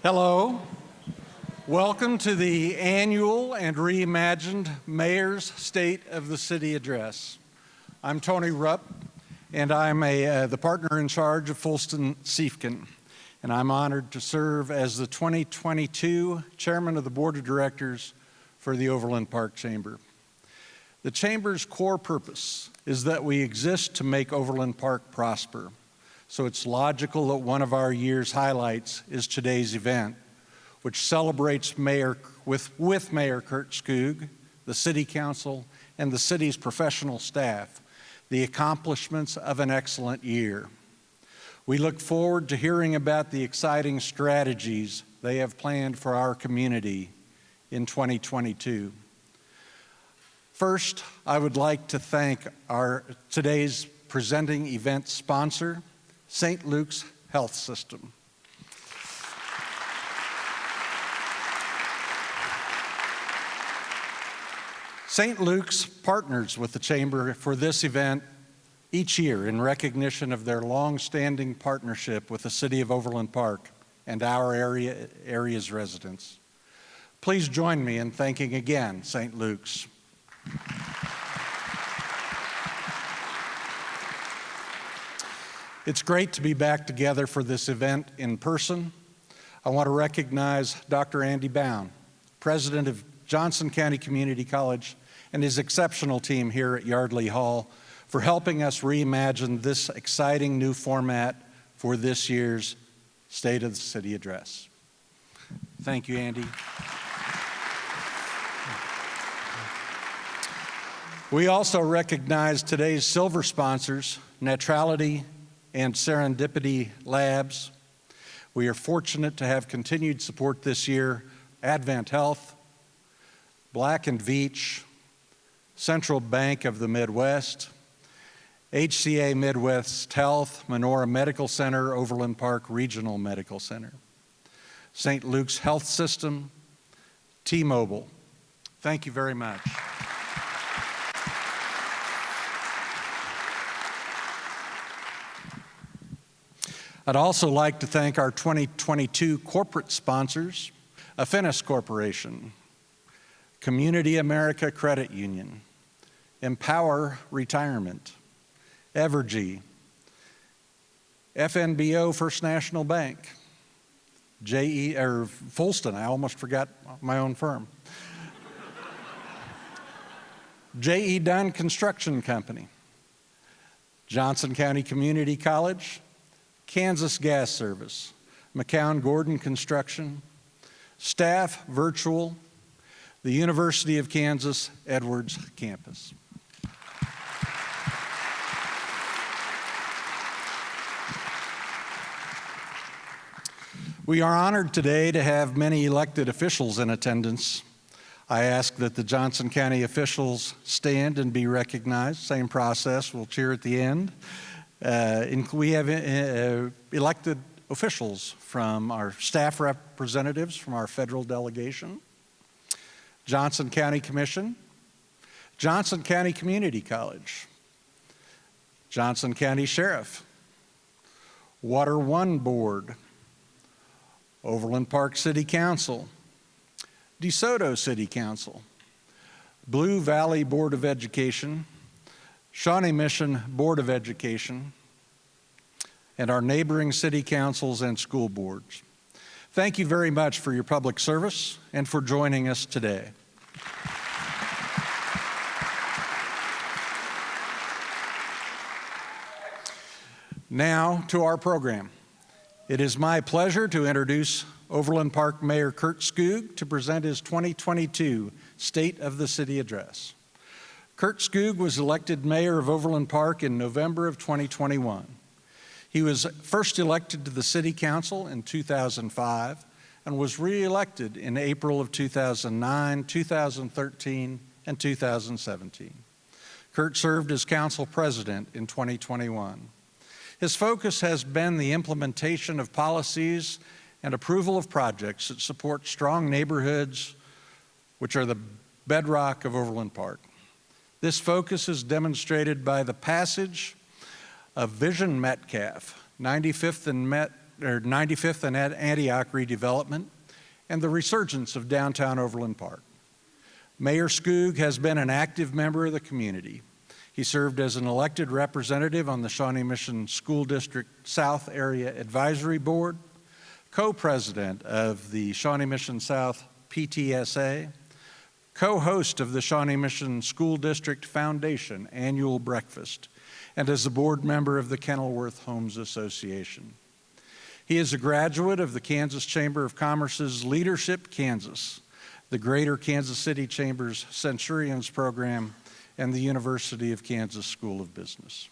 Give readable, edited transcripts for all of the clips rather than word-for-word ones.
Hello. Welcome to the annual and reimagined Mayor's State of the City Address. I'm Tony Rupp, and I'm the partner in charge of Fulston Siefken, and I'm honored to serve as the 2022 Chairman of the Board of Directors for the Overland Park Chamber. The Chamber's core purpose is that we exist to make Overland Park prosper. So it's logical that one of our year's highlights is today's event, which celebrates Mayor Curt Skoog, the City Council, and the city's professional staff, the accomplishments of an excellent year. We look forward to hearing about the exciting strategies they have planned for our community in 2022. First, I would like to thank today's presenting event sponsor, St. Luke's Health System. St. Luke's partners with the Chamber for this event each year in recognition of their long-standing partnership with the City of Overland Park and our area's residents. Please join me in thanking again St. Luke's. It's great to be back together for this event in person. I want to recognize Dr. Andy Bound, President of Johnson County Community College, and his exceptional team here at Yardley Hall for helping us reimagine this exciting new format for this year's State of the City Address. Thank you, Andy. We also recognize today's silver sponsors, Neutrality and Serendipity Labs. We are fortunate to have continued support this year, Advent Health, Black & Veatch, Central Bank of the Midwest, HCA Midwest Health, Menorah Medical Center, Overland Park Regional Medical Center, St. Luke's Health System, T-Mobile. Thank you very much. I'd also like to thank our 2022 corporate sponsors, Affinis Corporation, Community America Credit Union, Empower Retirement, Evergy, FNBO First National Bank, Fulston, I almost forgot my own firm, J.E. Dunn Construction Company, Johnson County Community College, Kansas Gas Service, McCown Gordon Construction, Staff Virtual, the University of Kansas Edwards Campus. We are honored today to have many elected officials in attendance. I ask that the Johnson County officials stand and be recognized. Same process, we'll cheer at the end. We have elected officials from our staff representatives from our federal delegation, Johnson County Commission, Johnson County Community College, Johnson County Sheriff, Water One Board, Overland Park City Council, DeSoto City Council, Blue Valley Board of Education, Shawnee Mission Board of Education, and our neighboring city councils and school boards. Thank you very much for your public service and for joining us today. Now to our program. It is my pleasure to introduce Overland Park Mayor Curt Skoog to present his 2022 State of the City Address. Curt Skoog was elected mayor of Overland Park in November of 2021. He was first elected to the City Council in 2005 and was re-elected in April of 2009, 2013, and 2017. Curt served as council president in 2021. His focus has been the implementation of policies and approval of projects that support strong neighborhoods, which are the bedrock of Overland Park. This focus is demonstrated by the passage of Vision Metcalf, 95th and 95th and Antioch redevelopment, and the resurgence of downtown Overland Park. Mayor Skoog has been an active member of the community. He served as an elected representative on the Shawnee Mission School District South Area Advisory Board, co-president of the Shawnee Mission South PTSA, co-host of the Shawnee Mission School District Foundation Annual Breakfast, and as a board member of the Kenilworth Homes Association. He is a graduate of the Kansas Chamber of Commerce's Leadership Kansas, the Greater Kansas City Chamber's Centurions Program, and the University of Kansas School of Business.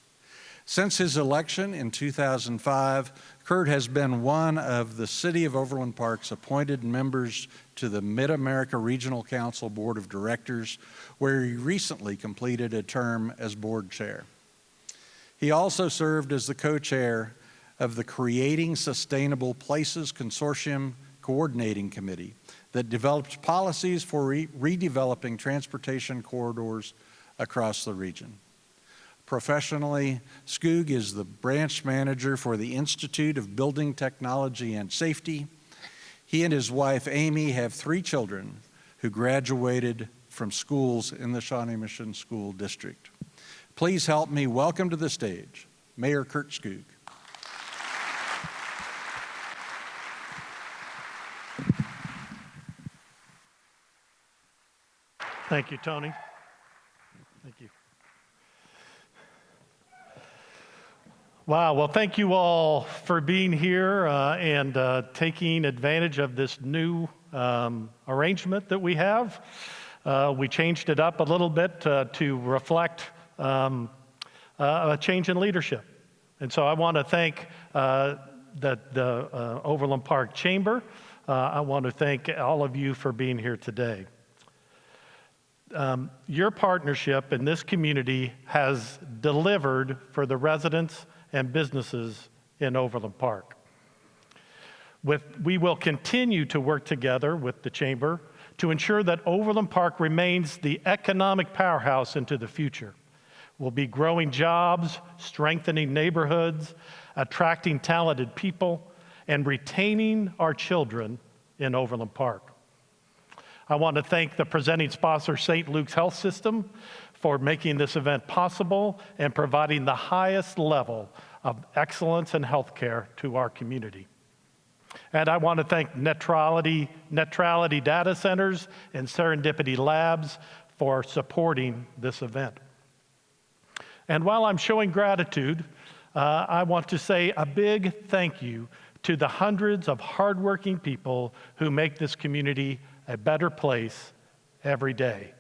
Since his election in 2005, Curt has been one of the City of Overland Park's appointed members to the Mid-America Regional Council Board of Directors, where he recently completed a term as board chair. He also served as the co-chair of the Creating Sustainable Places Consortium Coordinating Committee that developed policies for redeveloping transportation corridors across the region. Professionally, Skoog is the branch manager for the Institute of Building Technology and Safety. He and his wife, Amy, have 3 children who graduated from schools in the Shawnee Mission School District. Please help me welcome to the stage Mayor Curt Skoog. Thank you, Tony. Thank you. Wow, well, thank you all for being here and taking advantage of this new arrangement that we have. We changed it up a little bit to reflect a change in leadership. And so I want to thank the Overland Park Chamber. I want to thank all of you for being here today. Your partnership in this community has delivered for the residents and businesses in Overland Park. We will continue to work together with the Chamber to ensure that Overland Park remains the economic powerhouse into the future. We'll be growing jobs, strengthening neighborhoods, attracting talented people, and retaining our children in Overland Park. I want to thank the presenting sponsor, St. Luke's Health System, for making this event possible and providing the highest level of excellence in healthcare to our community. And I want to thank Neutrality Data Centers and Serendipity Labs for supporting this event. And while I'm showing gratitude, I want to say a big thank you to the hundreds of hardworking people who make this community a better place every day.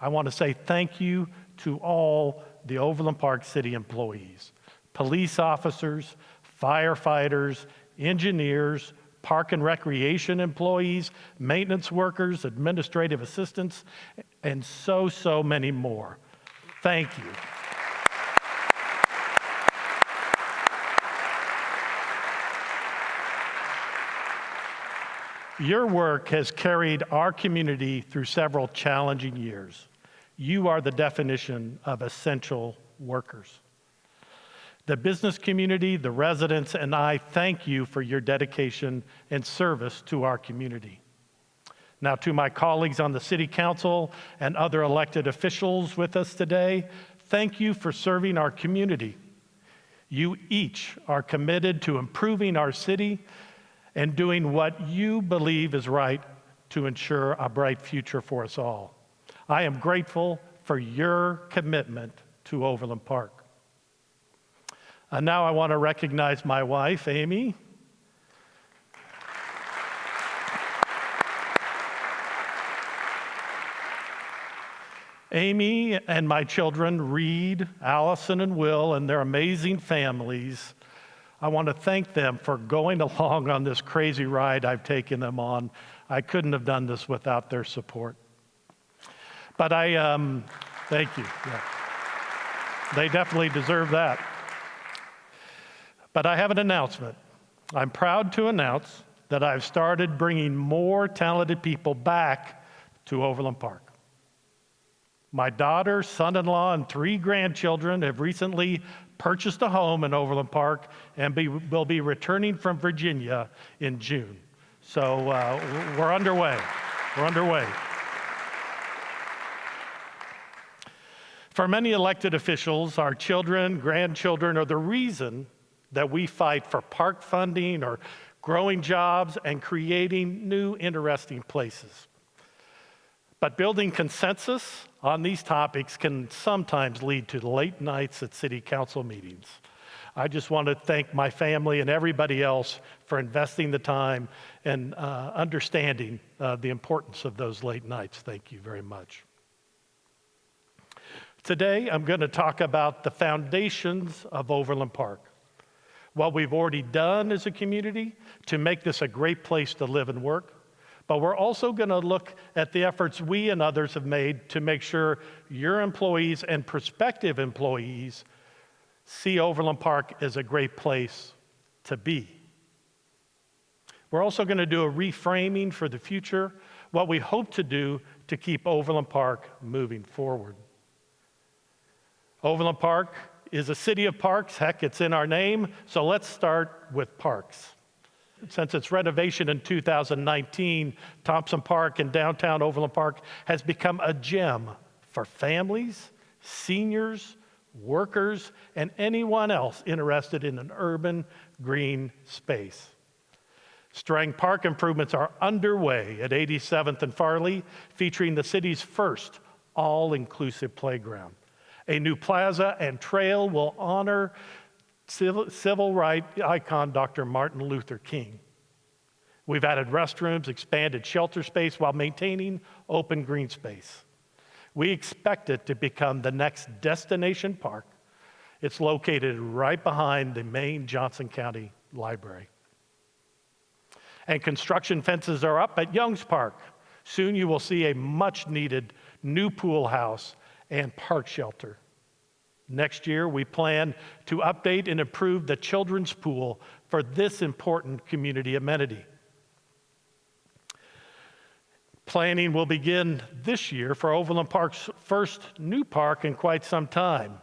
I want to say thank you to all the Overland Park City employees, police officers, firefighters, engineers, park and recreation employees, maintenance workers, administrative assistants, and so many more. Thank you. Your work has carried our community through several challenging years. You are the definition of essential workers. The business community, the residents, and I thank you for your dedication and service to our community. Now, to my colleagues on the City Council and other elected officials with us today, thank you for serving our community. You each are committed to improving our city and doing what you believe is right to ensure a bright future for us all. I am grateful for your commitment to Overland Park. And now I want to recognize my wife, Amy. Amy and my children, Reed, Allison, and Will, and their amazing families, I want to thank them for going along on this crazy ride I've taken them on. I couldn't have done this without their support. But thank you. Yeah. They definitely deserve that. But I have an announcement. I'm proud to announce that I've started bringing more talented people back to Overland Park. My daughter, son-in-law, and 3 grandchildren have recently purchased a home in Overland Park and will be returning from Virginia in June. So we're underway. We're underway. For many elected officials, our children, grandchildren are the reason that we fight for park funding or growing jobs and creating new interesting places. But building consensus on these topics can sometimes lead to late nights at city council meetings. I just want to thank my family and everybody else for investing the time and understanding the importance of those late nights. Thank you very much. Today, I'm going to talk about the foundations of Overland Park, what we've already done as a community to make this a great place to live and work. But we're also going to look at the efforts we and others have made to make sure your employees and prospective employees see Overland Park as a great place to be. We're also going to do a reframing for the future, what we hope to do to keep Overland Park moving forward. Overland Park is a city of parks. Heck, it's in our name. So let's start with parks. Since its renovation in 2019, Thompson Park in downtown Overland Park has become a gem for families, seniors, workers, and anyone else interested in an urban green space. Strang Park improvements are underway at 87th and Farley, featuring the city's first all-inclusive playground. A new plaza and trail will honor civil rights icon Dr. Martin Luther King. We've added restrooms, expanded shelter space while maintaining open green space. We expect it to become the next destination park. It's located right behind the main Johnson County Library. And construction fences are up at Youngs Park. Soon you will see a much-needed new pool house and park shelter. Next year, we plan to update and improve the children's pool for this important community amenity. Planning will begin this year for Overland Park's first new park in quite some time.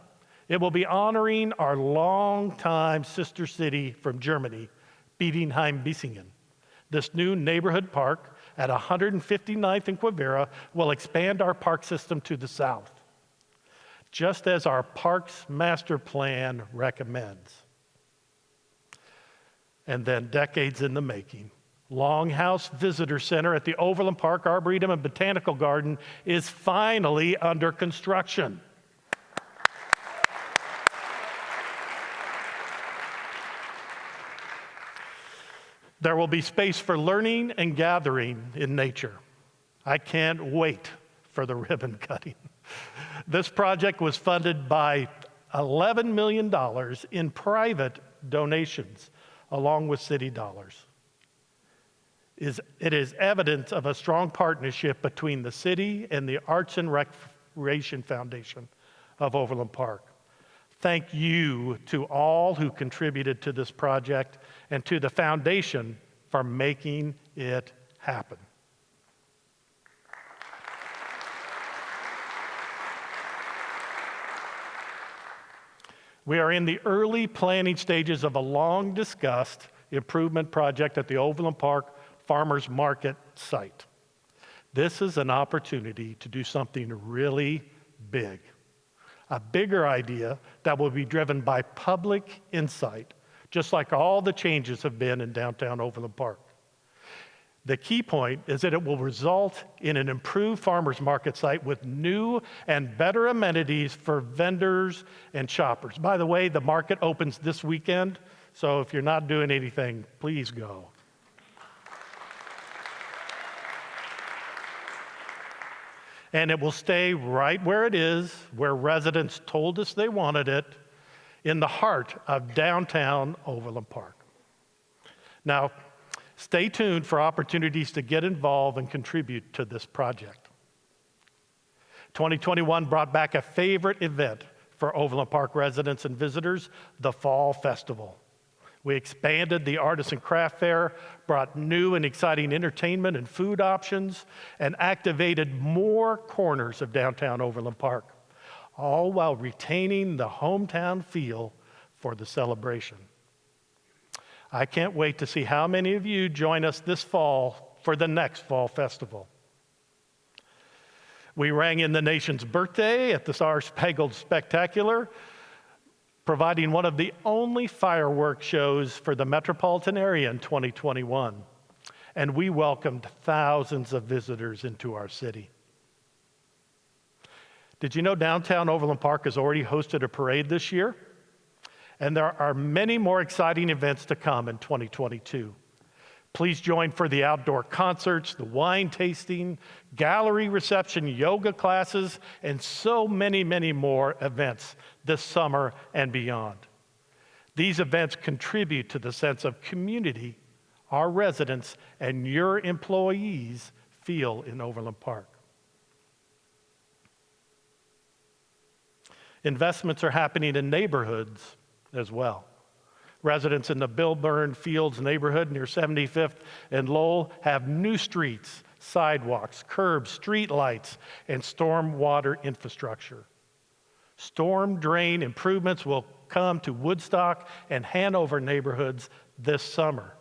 It will be honoring our longtime sister city from Germany, Bietigheim-Bissingen. This new neighborhood park at 159th and Quivira will expand our park system to the south, just as our Parks Master Plan recommends. And then decades in the making, Longhouse Visitor Center at the Overland Park Arboretum and Botanical Garden is finally under construction. There will be space for learning and gathering in nature. I can't wait for the ribbon cutting. This project was funded by $11 million in private donations, along with city dollars. It is evidence of a strong partnership between the city and the Arts and Recreation Foundation of Overland Park. Thank you to all who contributed to this project and to the foundation for making it happen. We are in the early planning stages of a long-discussed improvement project at the Overland Park Farmers Market site. This is an opportunity to do something really big, a bigger idea that will be driven by public insight, just like all the changes have been in downtown Overland Park. The key point is that it will result in an improved farmers market site with new and better amenities for vendors and shoppers. By the way, the market opens this weekend, so if you're not doing anything, please go. And it will stay right where it is, where residents told us they wanted it, in the heart of downtown Overland Park. Now, stay tuned for opportunities to get involved and contribute to this project. 2021 brought back a favorite event for Overland Park residents and visitors, the Fall Festival. We expanded the Artists and Craft Fair, brought new and exciting entertainment and food options, and activated more corners of downtown Overland Park, all while retaining the hometown feel for the celebration. I can't wait to see how many of you join us this fall for the next fall festival. We rang in the nation's birthday at the Star-Spangled Spectacular, providing one of the only fireworks shows for the metropolitan area in 2021. And we welcomed thousands of visitors into our city. Did you know downtown Overland Park has already hosted a parade this year? And there are many more exciting events to come in 2022. Please join for the outdoor concerts, the wine tasting, gallery reception, yoga classes, and so many, many more events this summer and beyond. These events contribute to the sense of community our residents and your employees feel in Overland Park. Investments are happening in neighborhoods as well. Residents in the Bilburn Fields neighborhood near 75th and Lowell have new streets, sidewalks, curbs, street lights, and storm water infrastructure. Storm drain improvements will come to Woodstock and Hanover neighborhoods this summer.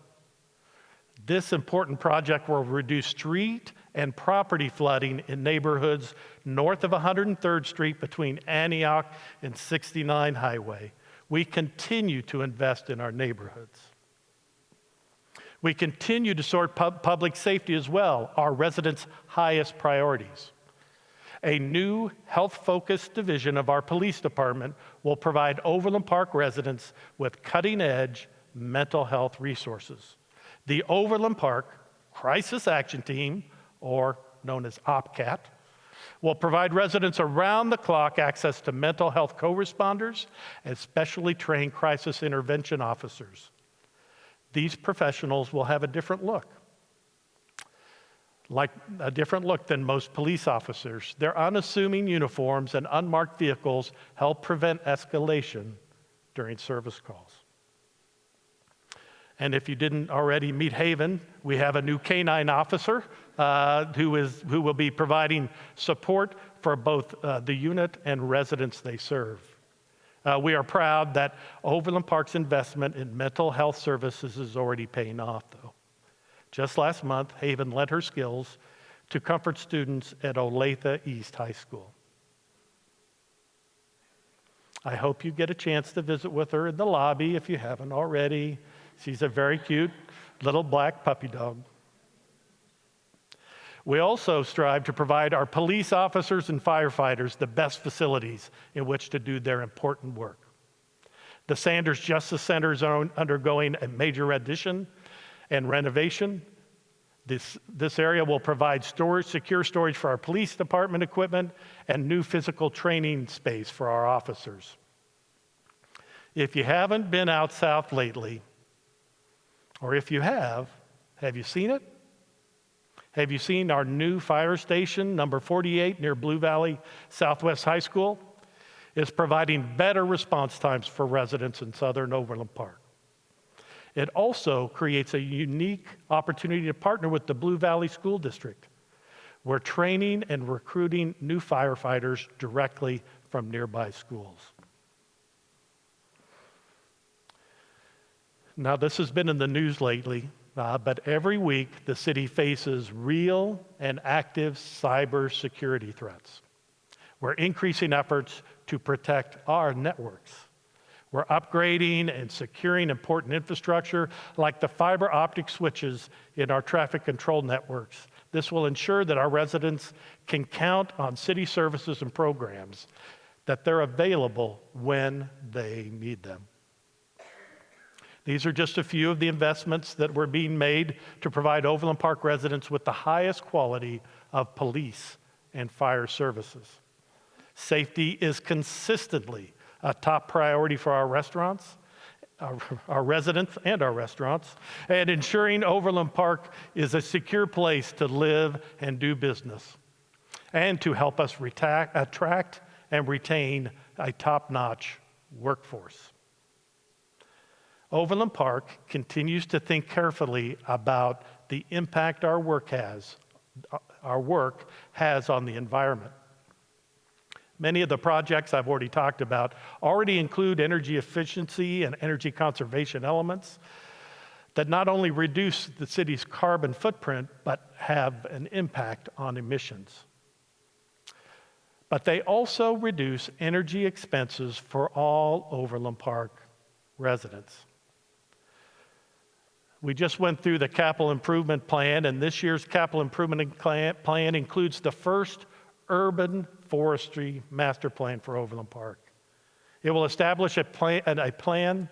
This important project will reduce street and property flooding in neighborhoods north of 103rd Street between Antioch and 69 Highway. We continue to invest in our neighborhoods. We continue to sort public safety as well, our residents' highest priorities. A new health-focused division of our police department will provide Overland Park residents with cutting-edge mental health resources. The Overland Park Crisis Action Team, or known as OPCAT, will provide residents around the clock access to mental health co-responders and specially trained crisis intervention officers. These professionals will have a different look than most police officers. Their unassuming uniforms and unmarked vehicles help prevent escalation during service calls. And if you didn't already meet Haven, we have a new canine officer who will be providing support for both the unit and residents they serve. We are proud that Overland Park's investment in mental health services is already paying off, though. Just last month, Haven lent her skills to comfort students at Olathe East High School. I hope you get a chance to visit with her in the lobby if you haven't already. She's a very cute little black puppy dog. We also strive to provide our police officers and firefighters the best facilities in which to do their important work. The Sanders Justice Center is undergoing a major addition and renovation. This area will provide secure storage for our police department equipment and new physical training space for our officers. If you haven't been out south lately, or if you have you seen it? Have you seen our new fire station, number 48, near Blue Valley Southwest High School? It's providing better response times for residents in southern Overland Park. It also creates a unique opportunity to partner with the Blue Valley School District. We're training and recruiting new firefighters directly from nearby schools. Now, this has been in the news lately, but every week the city faces real and active cybersecurity threats. We're increasing efforts to protect our networks. We're upgrading and securing important infrastructure like the fiber optic switches in our traffic control networks. This will ensure that our residents can count on city services and programs, that they're available when they need them. These are just a few of the investments that were being made to provide Overland Park residents with the highest quality of police and fire services. Safety is consistently a top priority for our restaurants, our residents and our restaurants, and ensuring Overland Park is a secure place to live and do business, and to help us attract and retain a top-notch workforce. Overland Park continues to think carefully about the impact our work has on the environment. Many of the projects I've already talked about already include energy efficiency and energy conservation elements that not only reduce the city's carbon footprint, but have an impact on emissions. But they also reduce energy expenses for all Overland Park residents. We just went through the capital improvement plan, and this year's capital improvement plan includes the first urban forestry master plan for Overland Park. It will establish a plan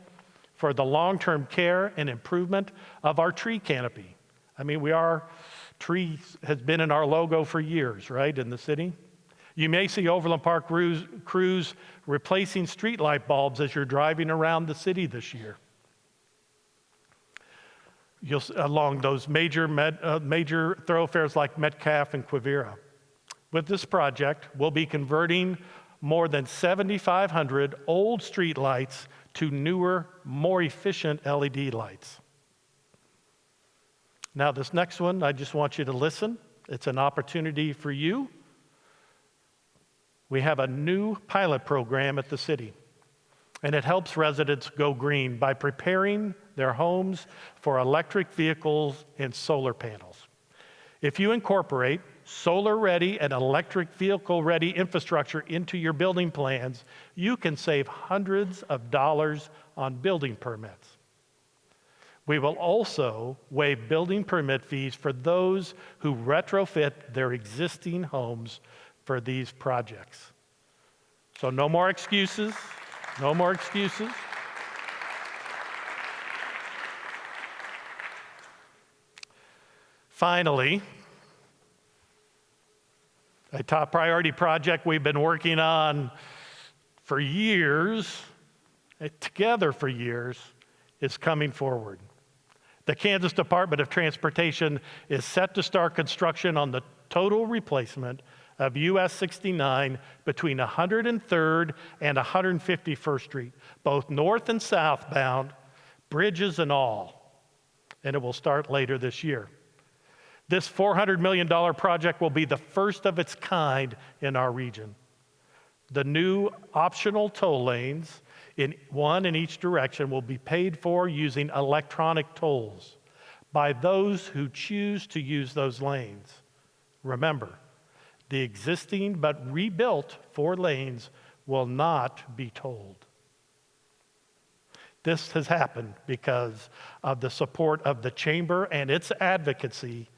for the long-term care and improvement of our tree canopy. I mean, trees has been in our logo for years, right, in the city? You may see Overland Park crews replacing streetlight bulbs as you're driving around the city this year. Along those major thoroughfares like Metcalf and Quivira. With this project, we'll be converting more than 7,500 old street lights to newer, more efficient LED lights. Now, this next one, I just want you to listen. It's an opportunity for you. We have a new pilot program at the city, and it helps residents go green by preparing their homes for electric vehicles and solar panels. If you incorporate solar-ready and electric vehicle-ready infrastructure into your building plans, you can save hundreds of dollars on building permits. We will also waive building permit fees for those who retrofit their existing homes for these projects. So no more excuses, no more excuses. Finally, a top priority project we've been working on for years, together for years, is coming forward. The Kansas Department of Transportation is set to start construction on the total replacement of US 69 between 103rd and 151st Street, both north and southbound, bridges and all, and it will start later this year. This $400 million project will be the first of its kind in our region. The new optional toll lanes, one in each direction, will be paid for using electronic tolls by those who choose to use those lanes. Remember, the existing but rebuilt 4 lanes will not be tolled. This has happened because of the support of the Chamber and its advocacy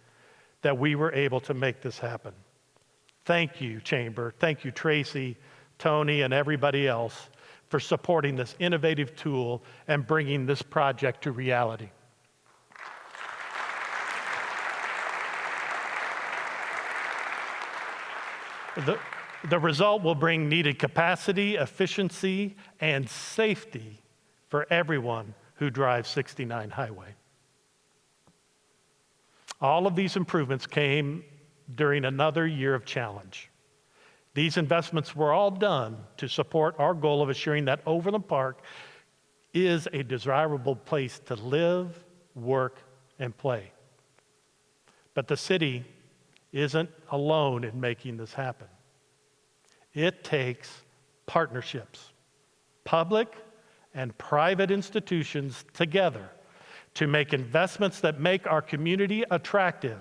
that we were able to make this happen. Thank you, Chamber. Thank you, Tracy, Tony, and everybody else for supporting this innovative tool and bringing this project to reality. The result will bring needed capacity, efficiency, and safety for everyone who drives 69 Highway. All of these improvements came during another year of challenge. These investments were all done to support our goal of assuring that Overland Park is a desirable place to live, work, and play. But the city isn't alone in making this happen. It takes partnerships, public and private institutions together to make investments that make our community attractive.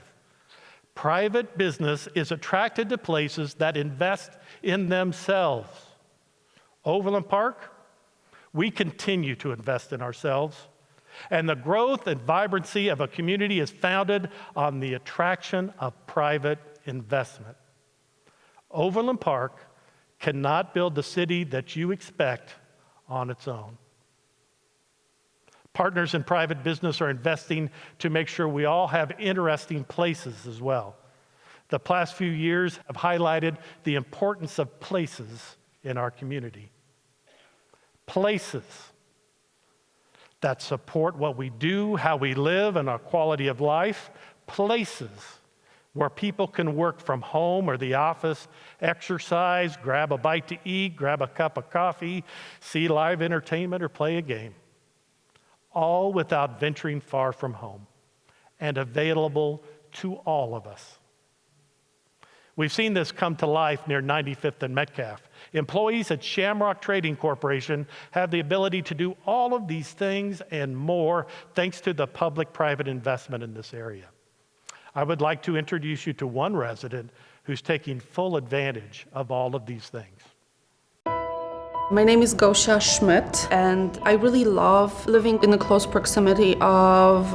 Private business is attracted to places that invest in themselves. Overland Park, we continue to invest in ourselves, and the growth and vibrancy of a community is founded on the attraction of private investment. Overland Park cannot build the city that you expect on its own. Partners in private business are investing to make sure we all have interesting places as well. The past few years have highlighted the importance of places in our community. Places that support what we do, how we live, and our quality of life. Places where people can work from home or the office, exercise, grab a bite to eat, grab a cup of coffee, see live entertainment, or play a game. All without venturing far from home and available to all of us. We've seen this come to life near 95th and Metcalf. Employees at Shamrock Trading Corporation have the ability to do all of these things and more thanks to the public-private investment in this area. I would like to introduce you to one resident who's taking full advantage of all of these things. My name is Gosia Schmidt, and I really love living in the close proximity of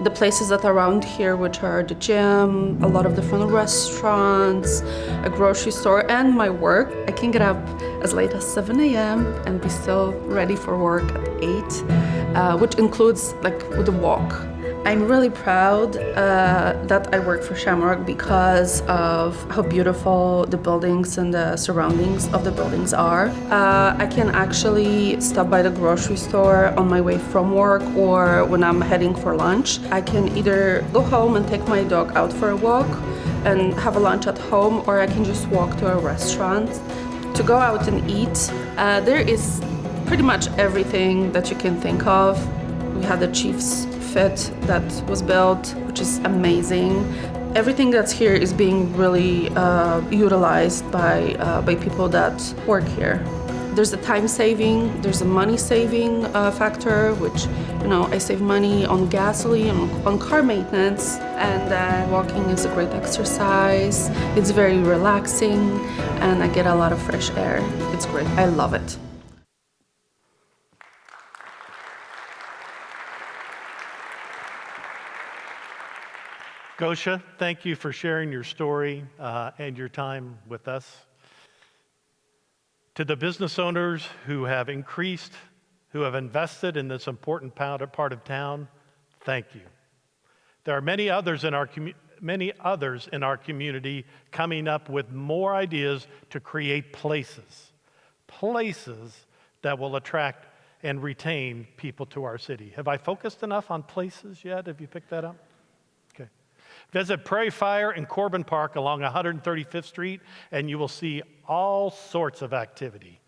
the places that are around here, which are the gym, a lot of different restaurants, a grocery store, and my work. I can get up as late as 7 a.m. and be still ready for work at 8, which includes with a walk. I'm really proud that I work for Shamrock because of how beautiful the buildings and the surroundings of the buildings are. I can actually stop by the grocery store on my way from work or when I'm heading for lunch. I can either go home and take my dog out for a walk and have a lunch at home, or I can just walk to a restaurant. To go out and eat, there is pretty much everything that you can think of. We had the Chiefs Fit that was built, which is amazing. Everything that's here is being really utilized by people that work here. There's a time saving, there's a money saving factor, which, I save money on gasoline, on car maintenance, and then walking is a great exercise. It's very relaxing, and I get a lot of fresh air. It's great. I love it. Gosia, thank you for sharing your story and your time with us. To the business owners who have invested in this important part of town, thank you. There are many others in our community coming up with more ideas to create places that will attract and retain people to our city. Have I focused enough on places yet? Have you picked that up? Visit Prairie Fire in Corbin Park along 135th Street, and you will see all sorts of activity.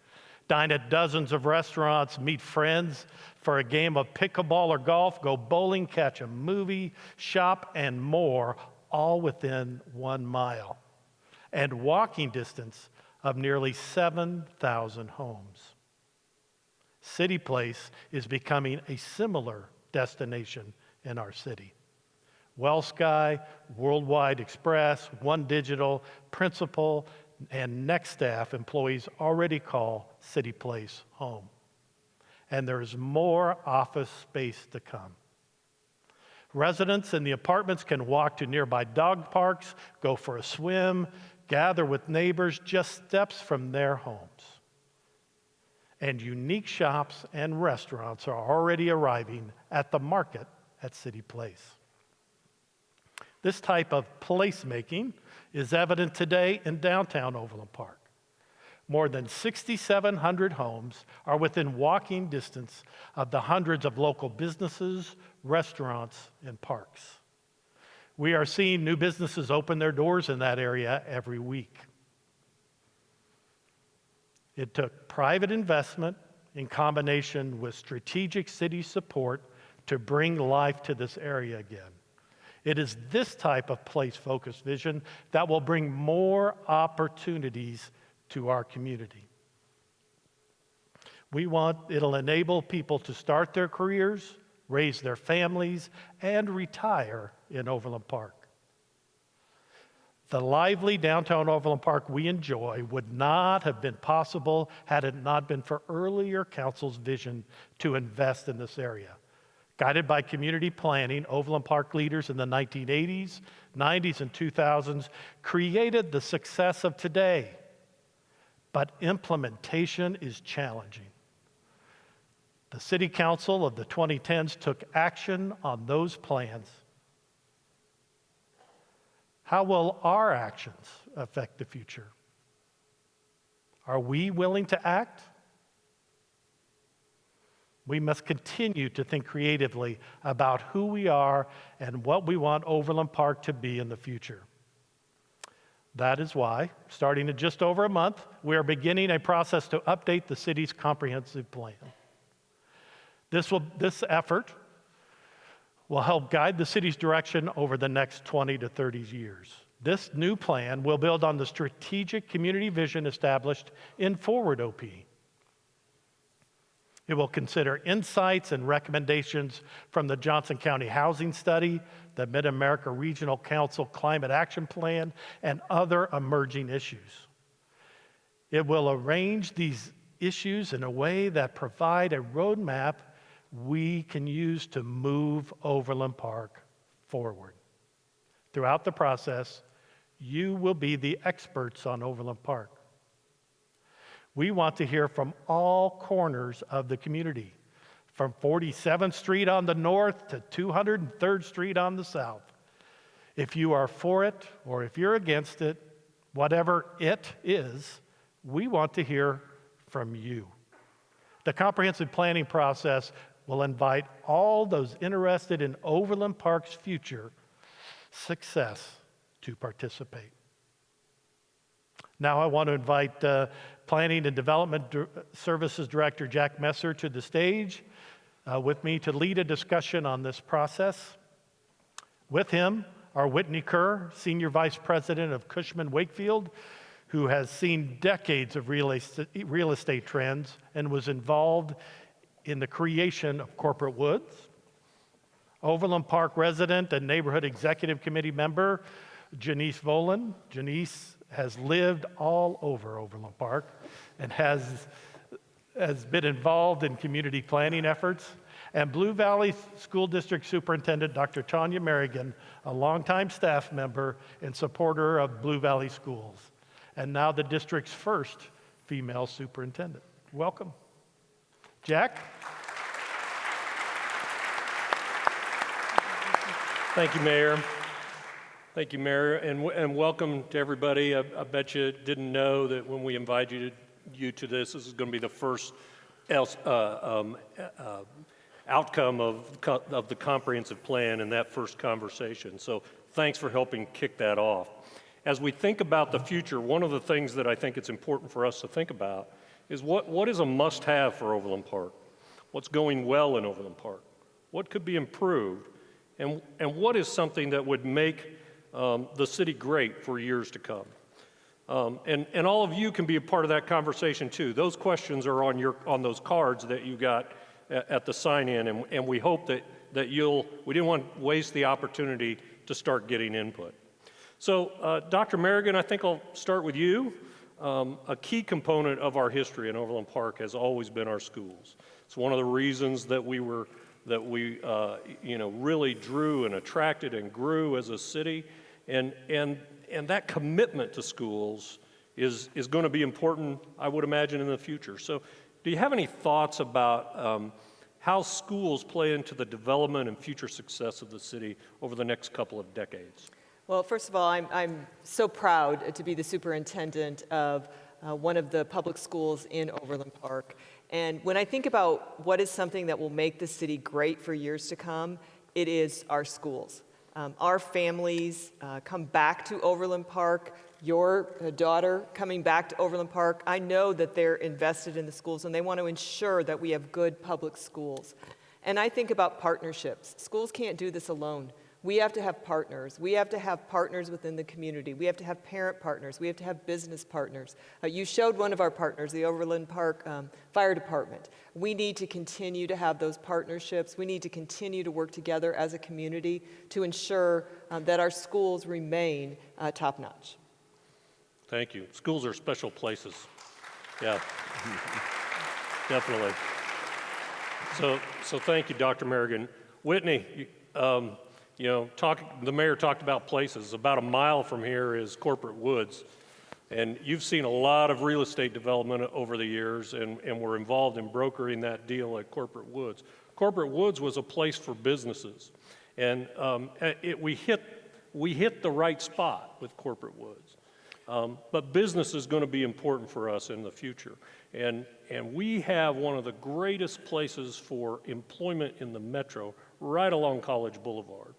Dine at dozens of restaurants, meet friends for a game of pickleball or golf, go bowling, catch a movie, shop, and more, all within 1 mile, and walking distance of nearly 7,000 homes. City Place is becoming a similar destination in our city. WellSky, Worldwide Express, One Digital, Principal, and Next Staff employees already call City Place home. And there's more office space to come. Residents in the apartments can walk to nearby dog parks, go for a swim, gather with neighbors just steps from their homes. And unique shops and restaurants are already arriving at the market at City Place. This type of placemaking is evident today in downtown Overland Park. More than 6,700 homes are within walking distance of the hundreds of local businesses, restaurants, and parks. We are seeing new businesses open their doors in that area every week. It took private investment in combination with strategic city support to bring life to this area again. It is this type of place-focused vision that will bring more opportunities to our community. It'll enable people to start their careers, raise their families, and retire in Overland Park. The lively downtown Overland Park we enjoy would not have been possible had it not been for earlier council's vision to invest in this area. Guided by community planning, Overland Park leaders in the 1980s, 90s, and 2000s created the success of today. But implementation is challenging. The City Council of the 2010s took action on those plans. How will our actions affect the future? Are we willing to act? We must continue to think creatively about who we are and what we want Overland Park to be in the future. That is why, starting in just over a month, we are beginning a process to update the city's comprehensive plan. This effort will help guide the city's direction over the next 20 to 30 years. This new plan will build on the strategic community vision established in Forward OP. It will consider insights and recommendations from the Johnson County Housing Study, the Mid-America Regional Council Climate Action Plan, and other emerging issues. It will arrange these issues in a way that provide a roadmap we can use to move Overland Park forward. Throughout the process, you will be the experts on Overland Park. We want to hear from all corners of the community, from 47th Street on the north to 203rd Street on the south. If you are for it or if you're against it, whatever it is, we want to hear from you. The comprehensive planning process will invite all those interested in Overland Park's future success to participate. Now I want to invite Planning and Development Services Director Jack Messer to the stage with me to lead a discussion on this process. With him are Whitney Kerr, Senior Vice President of Cushman Wakefield, who has seen decades of real estate trends and was involved in the creation of Corporate Woods. Overland Park resident and Neighborhood Executive Committee member Janice Volan. Janice has lived all over Overland Park and has been involved in community planning efforts. And Blue Valley School District Superintendent Dr. Tanya Merrigan, a longtime staff member and supporter of Blue Valley Schools, and now the district's first female superintendent. Welcome. Jack? Thank you, Mayor. Thank you, Mayor, and welcome to everybody. I bet you didn't know that when we invited you to this is going to be the first outcome of the comprehensive plan and that first conversation. So thanks for helping kick that off. As we think about the future, one of the things that I think it's important for us to think about is what is a must-have for Overland Park? What's going well in Overland Park? What could be improved? And what is something that would make the city great for years to come? And all of you can be a part of that conversation too. Those questions are on those cards that you got at the sign-in, and we hope that we didn't want to waste the opportunity to start getting input. So Dr. Merrigan, I think I'll start with you. A key component of our history in Overland Park has always been our schools. It's one of the reasons that we really drew and attracted and grew as a city, and that commitment to schools is going to be important, I would imagine, in the future. So do you have any thoughts about how schools play into the development and future success of the city over the next couple of decades? Well, first of all, I'm so proud to be the superintendent of one of the public schools in Overland Park. And when I think about what is something that will make the city great for years to come, it is our schools. Our families come back to Overland Park. Your daughter coming back to Overland Park, I know that they're invested in the schools and they want to ensure that we have good public schools. And I think about partnerships. Schools can't do this alone. We have to have partners. We have to have partners within the community. We have to have parent partners. We have to have business partners. You showed one of our partners, the Overland Park Fire Department. We need to continue to have those partnerships. We need to continue to work together as a community to ensure that our schools remain top-notch. Thank you. Schools are special places. Yeah, definitely. So thank you, Dr. Merrigan. Whitney, the mayor talked about places. About a mile from here is Corporate Woods. And you've seen a lot of real estate development over the years, and we're involved in brokering that deal at Corporate Woods. Corporate Woods was a place for businesses. And we hit the right spot with Corporate Woods. But business is going to be important for us in the future. And we have one of the greatest places for employment in the metro right along College Boulevard.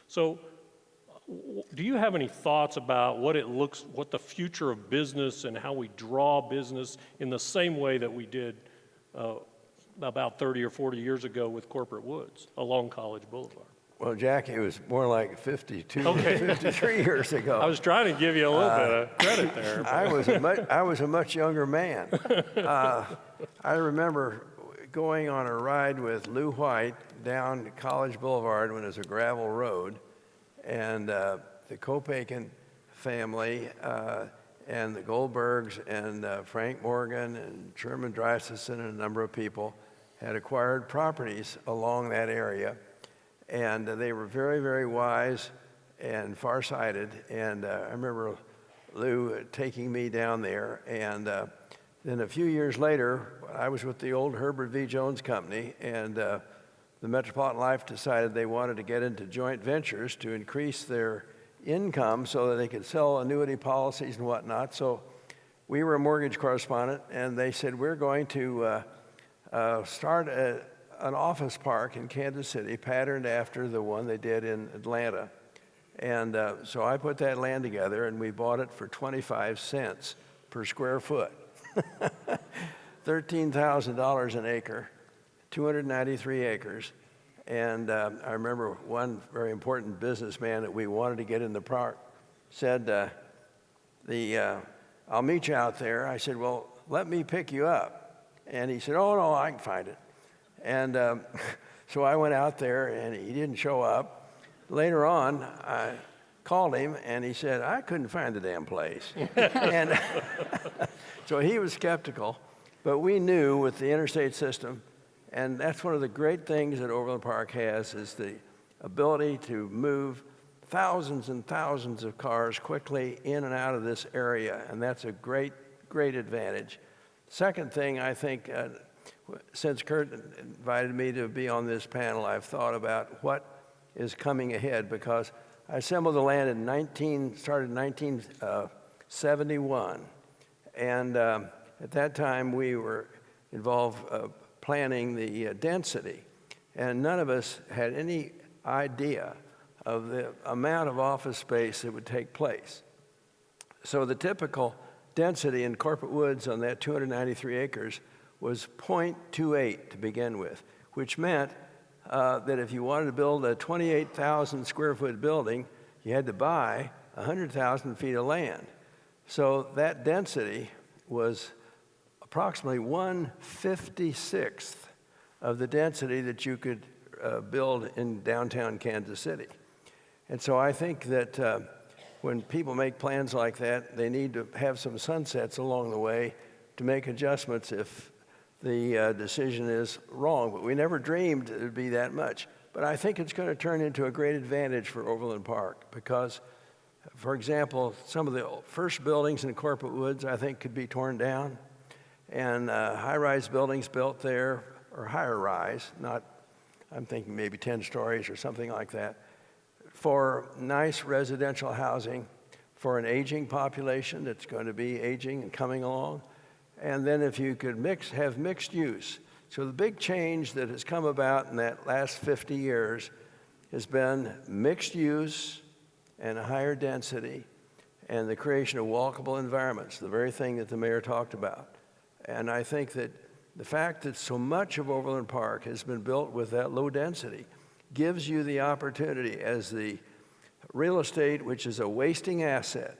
So do you have any thoughts about what the future of business and how we draw business in the same way that we did about 30 or 40 years ago with Corporate Woods along College Boulevard? Well, Jackie, it was more like 52, Okay. 53 years ago. I was trying to give you a little bit of credit there. I was a much younger man. I remember going on a ride with Lou White down College Boulevard when it was a gravel road, and the Kopeikin family and the Goldbergs and Frank Morgan and Sherman Dreisason and a number of people had acquired properties along that area. And they were very, very wise and farsighted. And I remember Lou taking me down there. And then a few years later, I was with the old Herbert V. Jones Company, and the Metropolitan Life decided they wanted to get into joint ventures to increase their income so that they could sell annuity policies and whatnot. So we were a mortgage correspondent, and they said, we're going to start an office park in Kansas City, patterned after the one they did in Atlanta. And so I put that land together, and we bought it for 25 cents per square foot. $13,000 an acre, 293 acres. And I remember one very important businessman that we wanted to get in the park said, I'll meet you out there. I said, well, let me pick you up. And he said, oh, no, I can find it. And so I went out there, and he didn't show up. Later on, I called him, and he said, I couldn't find the damn place. And so he was skeptical, but we knew with the interstate system, and that's one of the great things that Overland Park has, is the ability to move thousands and thousands of cars quickly in and out of this area, and that's a great, great advantage. Second thing, I think, since Curt invited me to be on this panel, I've thought about what is coming ahead, because I assembled the land started in 1971. And at that time, we were involved planning the density. And none of us had any idea of the amount of office space that would take place. So the typical density in Corporate Woods on that 293 acres was 0.28 to begin with, which meant that if you wanted to build a 28,000 square foot building, you had to buy 100,000 feet of land. So that density was approximately 1/56th of the density that you could build in downtown Kansas City. And so I think that when people make plans like that, they need to have some sunsets along the way to make adjustments if the decision is wrong. But we never dreamed it would be that much. But I think it's going to turn into a great advantage for Overland Park because, for example, some of the first buildings in Corporate Woods, I think, could be torn down. And high-rise buildings built there, or higher rise, not, I'm thinking maybe 10 stories or something like that, for nice residential housing for an aging population that's going to be aging and coming along. And then if you could have mixed use. So the big change that has come about in that last 50 years has been mixed use and a higher density and the creation of walkable environments, the very thing that the mayor talked about. And I think that the fact that so much of Overland Park has been built with that low density gives you the opportunity as the real estate, which is a wasting asset,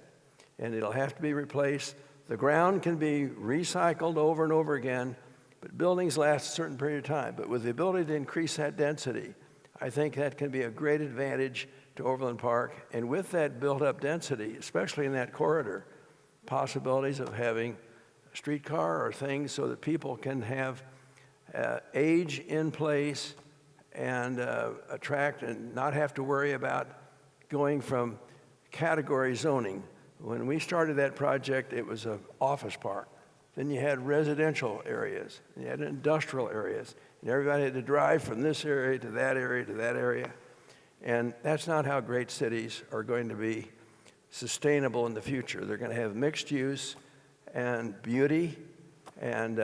and it'll have to be replaced. The ground can be recycled over and over again, but buildings last a certain period of time. But with the ability to increase that density, I think that can be a great advantage to Overland Park. And with that built-up density, especially in that corridor, possibilities of having a streetcar or things so that people can have age in place and attract and not have to worry about going from category zoning. When we started that project, it was an office park. Then you had residential areas, and you had industrial areas, and everybody had to drive from this area to that area to that area. And that's not how great cities are going to be sustainable in the future. They're going to have mixed use and beauty, and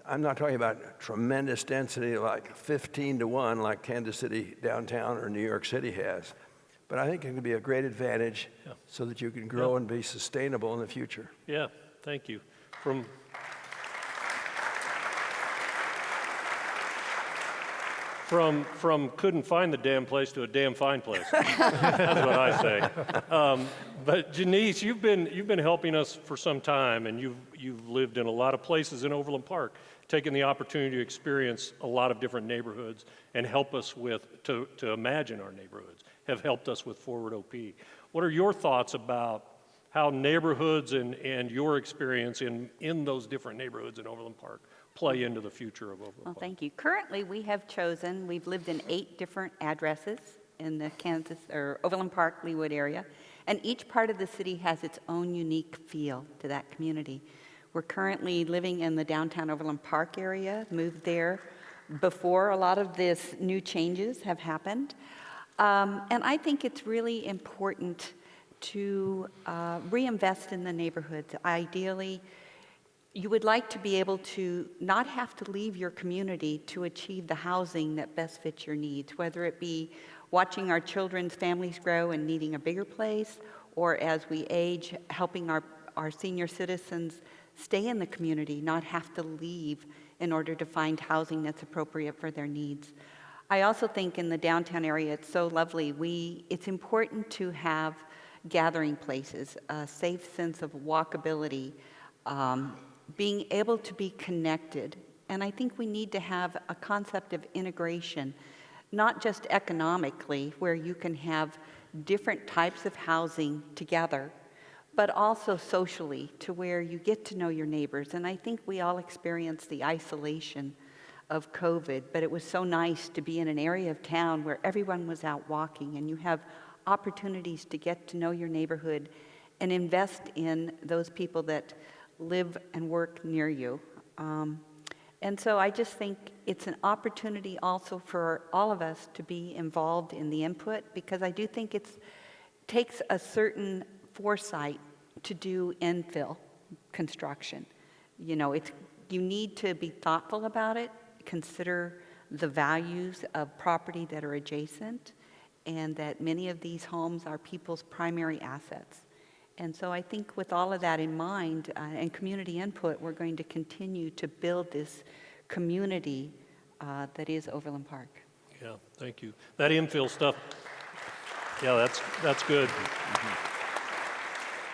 I'm not talking about tremendous density like 15 to 1 like Kansas City downtown or New York City has. But I think it can be a great advantage so that you can grow and be sustainable in the future. Yeah, thank you. from couldn't find the damn place to a damn fine place. That's what I say. But Janice, you've been helping us for some time, and you've lived in a lot of places in Overland Park, taking the opportunity to experience a lot of different neighborhoods and help us to imagine our neighborhoods, have helped us with Forward OP. What are your thoughts about how neighborhoods and your experience in those different neighborhoods in Overland Park play into the future of Overland Well, Park? thank you. Currently, we've lived in 8 different addresses in the Overland Park, Leawood area, and each part of the city has its own unique feel to that community. We're currently living in the downtown Overland Park area, moved there before a lot of these new changes have happened. And I think it's really important to reinvest in the neighborhoods. Ideally, you would like to be able to not have to leave your community to achieve the housing that best fits your needs, whether it be watching our children's families grow and needing a bigger place, or as we age, helping our senior citizens stay in the community, not have to leave in order to find housing that's appropriate for their needs. I also think in the downtown area, it's so lovely. It's important to have gathering places, a safe sense of walkability, being able to be connected. And I think we need to have a concept of integration, not just economically, where you can have different types of housing together, but also socially, to where you get to know your neighbors. And I think we all experienced the isolation of COVID, but it was so nice to be in an area of town where everyone was out walking, and you have opportunities to get to know your neighborhood and invest in those people that live and work near you. And so I just think it's an opportunity also for all of us to be involved in the input, because I do think it takes a certain foresight to do infill construction. You know, you need to be thoughtful about it, consider the values of property that are adjacent, and that many of these homes are people's primary assets. And so I think with all of that in mind and community input, we're going to continue to build this community that is Overland Park. Yeah, thank you. That infill stuff, yeah, that's good.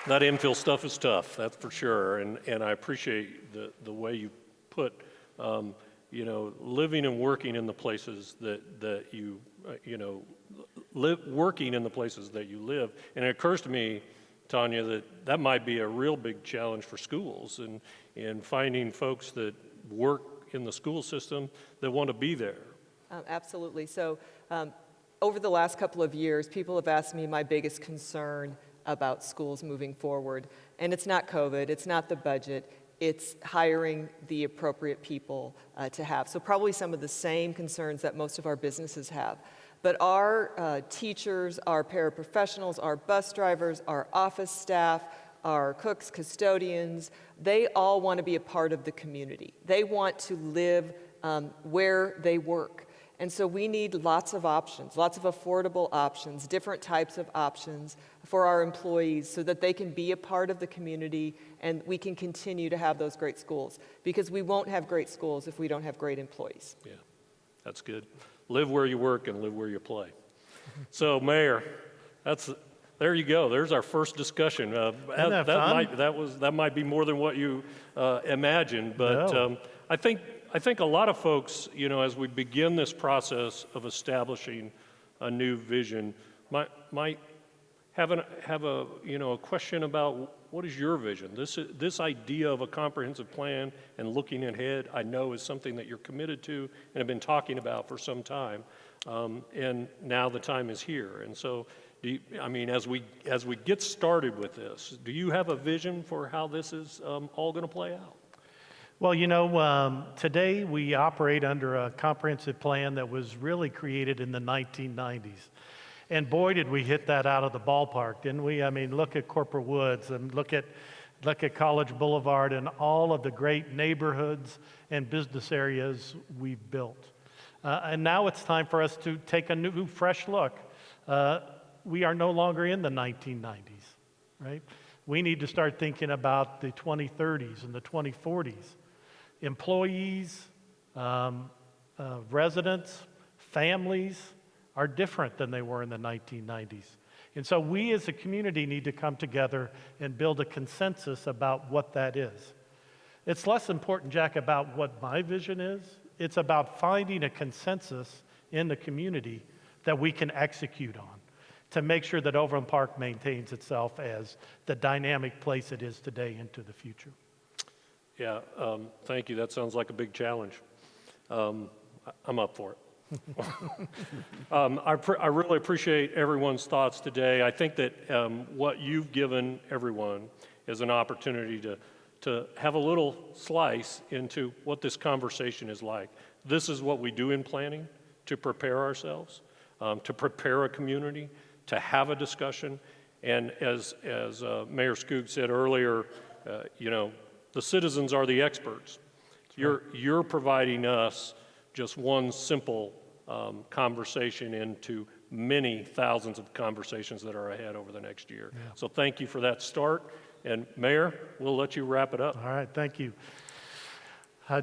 That infill stuff is tough, that's for sure. And I appreciate the way you put, living and working in the places that you, working in the places that you live. And it occurs to me, Tanya, that might be a real big challenge for schools and finding folks that work in the school system that want to be there. Absolutely. So over the last couple of years, people have asked me my biggest concern about schools moving forward. And it's not COVID, it's not the budget, it's hiring the appropriate people to have. So probably some of the same concerns that most of our businesses have. But our teachers, our paraprofessionals, our bus drivers, our office staff, our cooks, custodians, they all want to be a part of the community. They want to live where they work. And so we need lots of options, lots of affordable options, different types of options for our employees so that they can be a part of the community and we can continue to have those great schools. Because we won't have great schools if we don't have great employees. Yeah, that's good. Live where you work and live where you play. So, Mayor, there you go. There's our first discussion. Isn't that fun? That might be more than what you imagined, but No. I think a lot of folks, as we begin this process of establishing a new vision, might have a question about what is your vision. This idea of a comprehensive plan and looking ahead, I know, is something that you're committed to and have been talking about for some time, and now the time is here. And so, as we get started with this, do you have a vision for how this is all going to play out? Well, today we operate under a comprehensive plan that was really created in the 1990s. And boy, did we hit that out of the ballpark, didn't we? Look at Corporate Woods and look at College Boulevard and all of the great neighborhoods and business areas we've built. And now it's time for us to take a new, fresh look. We are no longer in the 1990s, right? We need to start thinking about the 2030s and the 2040s. Employees, residents, families are different than they were in the 1990s. And so we as a community need to come together and build a consensus about what that is. It's less important, Jack, about what my vision is. It's about finding a consensus in the community that we can execute on to make sure that Overland Park maintains itself as the dynamic place it is today into the future. Yeah, thank you. That sounds like a big challenge. I'm up for it. I really appreciate everyone's thoughts today. I think that what you've given everyone is an opportunity to have a little slice into what this conversation is like. This is what we do in planning to prepare ourselves, to prepare a community, to have a discussion. And as Mayor Skoog said earlier, the citizens are the experts. You're providing us just one simple conversation into many thousands of conversations that are ahead over the next year. Yeah. So thank you for that start. And Mayor, we'll let you wrap it up. All right, thank you.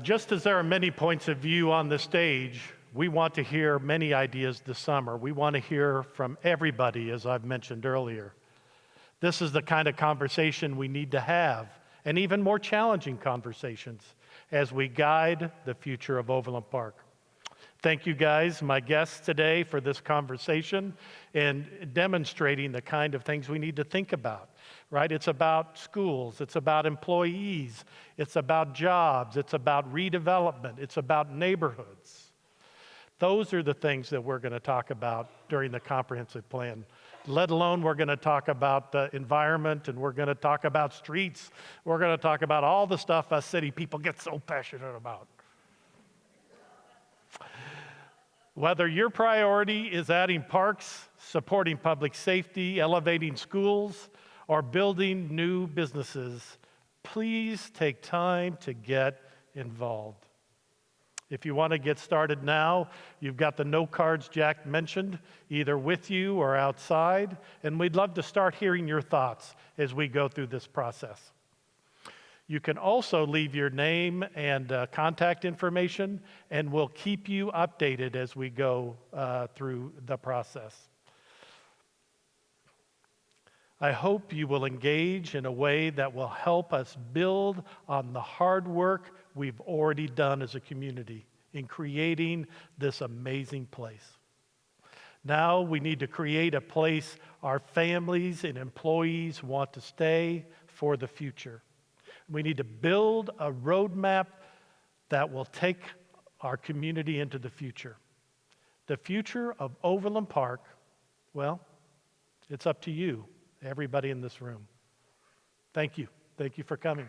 Just as there are many points of view on the stage, we want to hear many ideas this summer. We want to hear from everybody, as I've mentioned earlier. This is the kind of conversation we need to have, and even more challenging conversations as we guide the future of Overland Park. Thank you guys, my guests today, for this conversation and demonstrating the kind of things we need to think about, right? It's about schools, it's about employees, it's about jobs, it's about redevelopment, it's about neighborhoods. Those are the things that we're going to talk about during the comprehensive plan. Let alone we're going to talk about the environment, and we're going to talk about streets. We're going to talk about all the stuff us city people get so passionate about. Whether your priority is adding parks, supporting public safety, elevating schools, or building new businesses, please take time to get involved. If you want to get started now, you've got the note cards Jack mentioned, either with you or outside, and we'd love to start hearing your thoughts as we go through this process. You can also leave your name and contact information, and we'll keep you updated as we go through the process. I hope you will engage in a way that will help us build on the hard work we've already done as a community in creating this amazing place. Now we need to create a place our families and employees want to stay for the future. We need to build a roadmap that will take our community into the future. The future of Overland Park, well, it's up to you, everybody in this room. Thank you. Thank you for coming.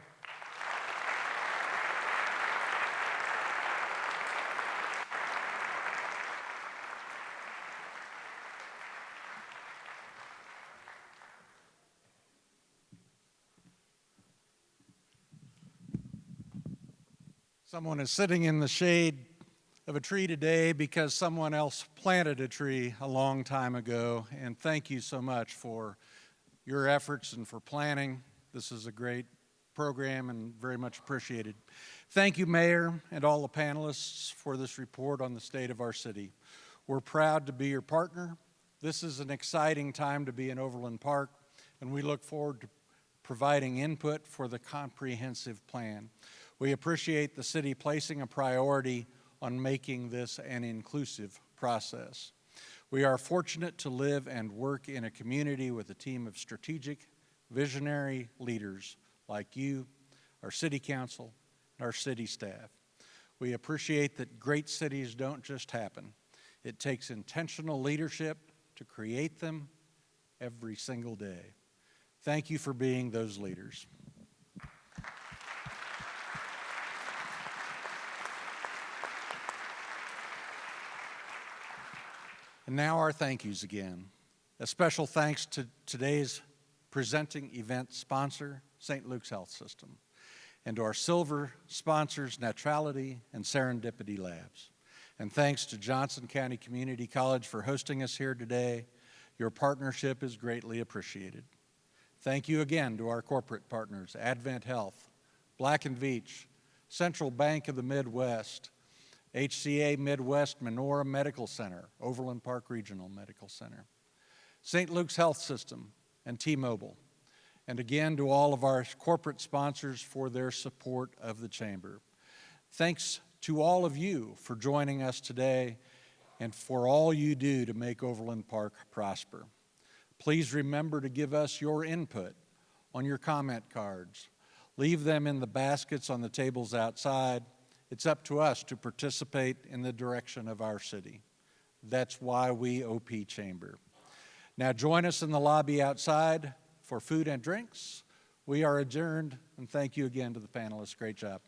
Someone is sitting in the shade of a tree today because someone else planted a tree a long time ago. And thank you so much for your efforts and for planning. This is a great program and very much appreciated. Thank you, Mayor, and all the panelists for this report on the state of our city. We're proud to be your partner. This is an exciting time to be in Overland Park, and we look forward to providing input for the comprehensive plan. We appreciate the city placing a priority on making this an inclusive process. We are fortunate to live and work in a community with a team of strategic, visionary leaders like you, our city council, and our city staff. We appreciate that great cities don't just happen. It takes intentional leadership to create them every single day. Thank you for being those leaders. And now our thank yous again. A special thanks to today's presenting event sponsor, St. Luke's Health System, and to our silver sponsors, Naturality and Serendipity Labs. And thanks to Johnson County Community College for hosting us here today. Your partnership is greatly appreciated. Thank you again to our corporate partners, Advent Health, Black & Veatch, Central Bank of the Midwest, HCA Midwest Menorah Medical Center, Overland Park Regional Medical Center, St. Luke's Health System, and T-Mobile. And again, to all of our corporate sponsors for their support of the Chamber. Thanks to all of you for joining us today and for all you do to make Overland Park prosper. Please remember to give us your input on your comment cards. Leave them in the baskets on the tables outside. It's up to us to participate in the direction of our city. That's why we OP Chamber. Now join us in the lobby outside for food and drinks. We are adjourned, and thank you again to the panelists. Great job.